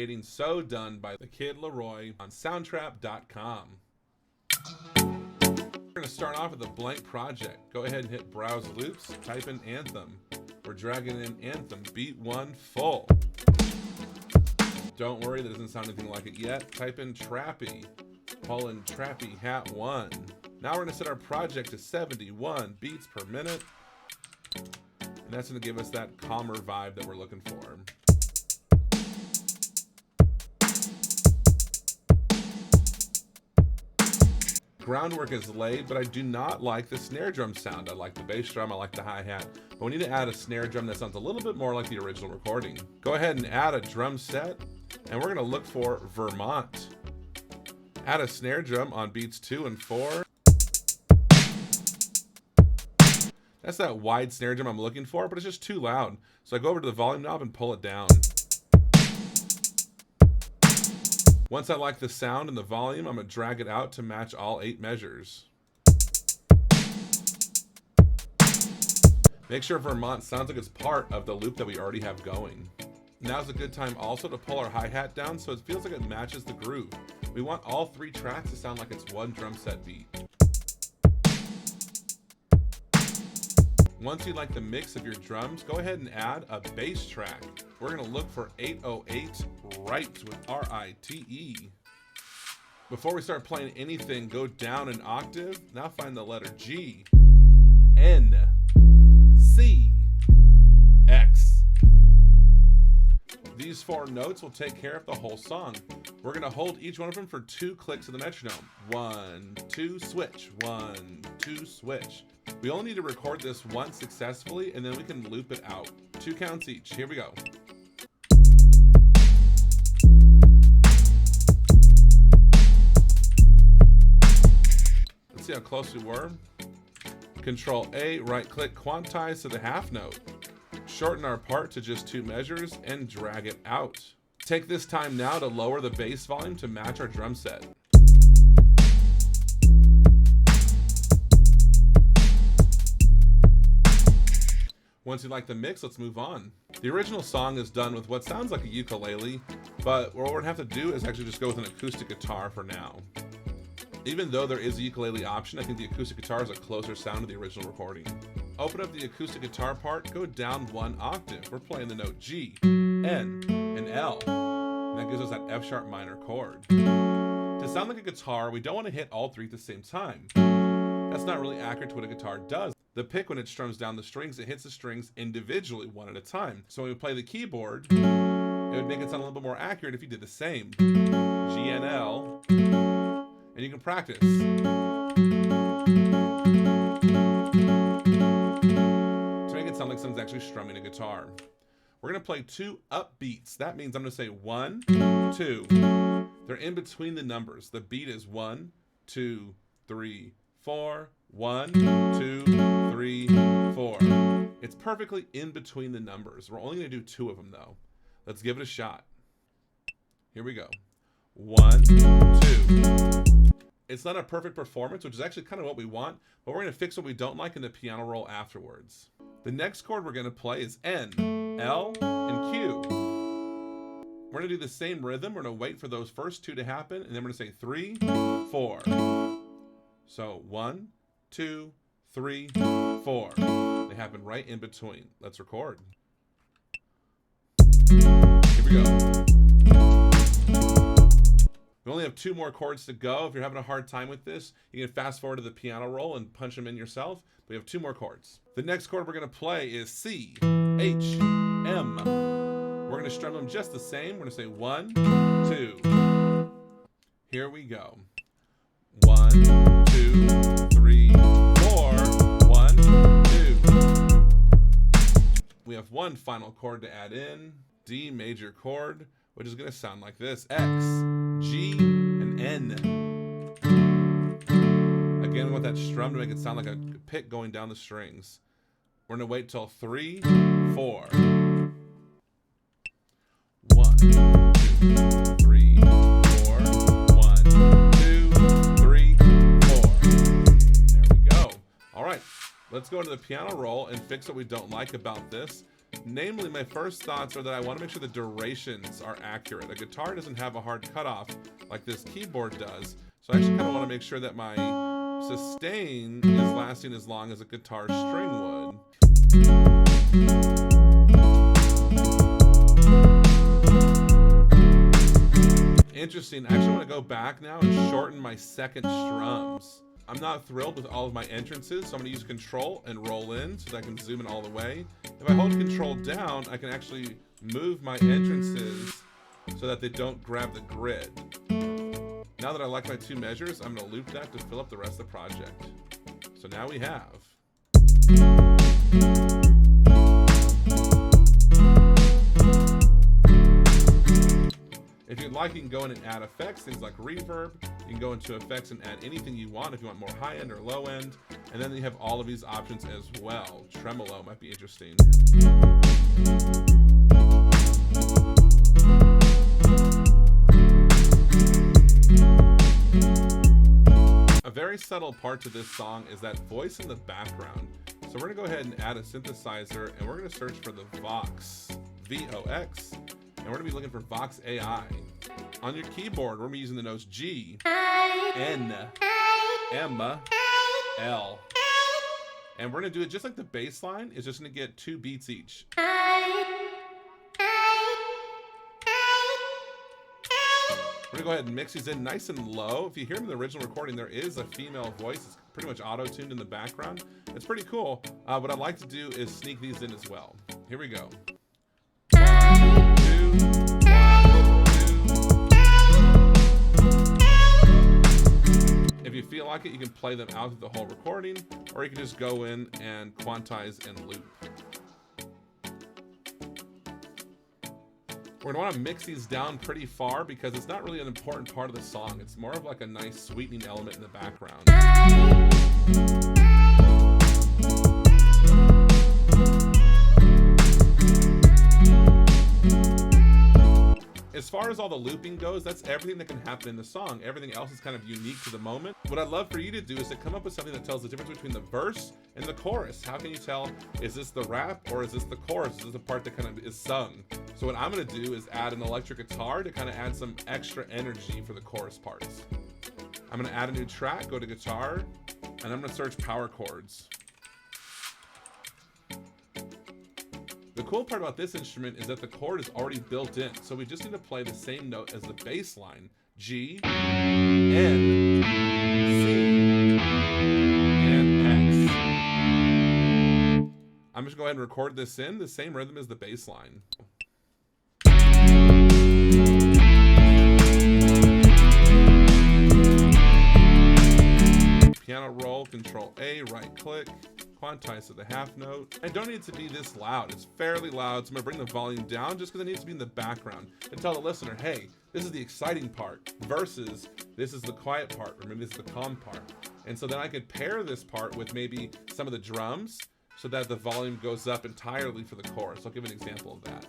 creating So Done by the kid Laroi on Soundtrap.com. We're going to start off with a blank project. Go ahead and hit Browse Loops, type in Anthem. We're dragging in Anthem, beat 1 full. Don't worry, that doesn't sound anything like it yet. Type in Trappy, pull in Trappy Hat 1. Now we're going to set our project to 71 beats per minute. And that's going to give us that calmer vibe that we're looking for. Groundwork is laid, but I do not like the snare drum sound. I like the bass drum, I like the hi-hat, but we need to add a snare drum that sounds a little bit more like the original recording. Go ahead and add a drum set, and we're gonna look for Vermont. Add a snare drum on beats 2 and 4. That's that wide snare drum I'm looking for, but it's just too loud. So I go over to the volume knob and pull it down. Once I like the sound and the volume, I'm going to drag it out to match all 8 measures. Make sure Vermont sounds like it's part of the loop that we already have going. Now's a good time also to pull our hi-hat down so it feels like it matches the groove. We want all 3 tracks to sound like it's one drum set beat. Once you like the mix of your drums, go ahead and add a bass track. We're going to look for 808 Right with R-I-T-E. Before we start playing anything, go down an octave. Now find the letter G, N, C, X. These 4 notes will take care of the whole song. We're going to hold each one of them for 2 clicks of the metronome. 1, 2, switch. 1, 2, switch. We only need to record this once successfully, and then we can loop it out. 2 counts each. Here we go. Let's see how close we were. Control A, right click, quantize to the half note. Shorten our part to just 2 measures and drag it out. Take this time now to lower the bass volume to match our drum set. Once you like the mix, let's move on. The original song is done with what sounds like a ukulele, but what we're gonna have to do is actually just go with an acoustic guitar for now. Even though there is a ukulele option, I think the acoustic guitar is a closer sound to the original recording. Open up the acoustic guitar part, go down 1 octave. We're playing the note G, N, and L, and that gives us that F sharp minor chord. To sound like a guitar, we don't want to hit all 3 at the same time. That's not really accurate to what a guitar does. The pick, when it strums down the strings, it hits the strings individually, one at a time. So when we play the keyboard, it would make it sound a little bit more accurate if you did the same. G, N, L, and you can practice. To make it sound like someone's actually strumming a guitar. We're gonna play 2 upbeats. That means I'm gonna say 1, 2. They're in between the numbers. The beat is 1, 2, 3, 4. 1, 2, 3, 4. It's perfectly in between the numbers. We're only going to do 2 of them though. Let's give it a shot. Here we go. 1, 2. It's not a perfect performance, which is actually kind of what we want, but we're going to fix what we don't like in the piano roll afterwards. The next chord we're going to play is N, L, and Q. We're going to do the same rhythm. We're going to wait for those first 2 to happen, and then we're going to say 3, 4. So 1, 2, 3, 4. They happen right in between. Let's record. Here we go. We only have 2 more chords to go. If you're having a hard time with this, you can fast forward to the piano roll and punch them in yourself. We have 2 more chords. The next chord we're going to play is C, H, M. We're going to strum them just the same. We're going to say 1, 2. Here we go. 1, 2, 3, 4. 1, 2. We have 1 final chord to add in. D major chord, which is going to sound like this. X, G, and N. Again, we want that strum to make it sound like a pick going down the strings. We're going to wait till 3, 4. 1, 2, 3, 4. 1, 2, 3, 4. There we go. All right, let's go to the piano roll and fix what we don't like about this. Namely, my first thoughts are that I want to make sure the durations are accurate. A guitar doesn't have a hard cutoff like this keyboard does, so I actually kind of want to make sure that my sustain is lasting as long as a guitar string would. Interesting. I actually want to go back now and shorten my second strums. I'm not thrilled with all of my entrances, so I'm going to use Control and roll in so that I can zoom in all the way. If I hold Control down, I can actually move my entrances so that they don't grab the grid. Now that I like my two measures, I'm going to loop that to fill up the rest of the project. So now we have. If you'd like, you can go in and add effects, things like reverb. You can go into effects and add anything you want if you want more high end or low end. And then you have all of these options as well. Tremolo might be interesting. A very subtle part to this song is that voice in the background. So we're gonna go ahead and add a synthesizer, and we're gonna search for the Vox, V-O-X. And we're gonna be looking for Vox AI. On your keyboard, we're gonna be using the notes G, N, M, L. And we're gonna do it just like the bass line. It's just gonna get 2 beats each. We're gonna go ahead and mix these in nice and low. If you hear them in the original recording, there is a female voice. It's pretty much auto-tuned in the background. It's pretty cool. What I'd like to do is sneak these in as well. Here we go. If you feel like it, you can play them out through the whole recording, or you can just go in and quantize and loop. We're gonna wanna mix these down pretty far because it's not really an important part of the song. It's more of like a nice sweetening element in the background. As far as all the looping goes, that's everything that can happen in the song. Everything else is kind of unique to the moment. What I'd love for you to do is to come up with something that tells the difference between the verse and the chorus. How can you tell, is this the rap or is this the chorus? Is this the part that kind of is sung? So what I'm gonna do is add an electric guitar to kind of add some extra energy for the chorus parts. I'm gonna add a new track, go to guitar, and I'm gonna search power chords. The cool part about this instrument is that the chord is already built in, so we just need to play the same note as the bass line. G, N, C, and X. I'm just gonna go ahead and record this in the same rhythm as the bass line. Piano roll, Control A, right click. Quantize to the half note. I don't need it to be this loud. It's fairly loud, so I'm gonna bring the volume down just because it needs to be in the background and tell the listener, hey, this is the exciting part versus this is the quiet part, or maybe this is the calm part. And so then I could pair this part with maybe some of the drums so that the volume goes up entirely for the chorus. I'll give an example of that.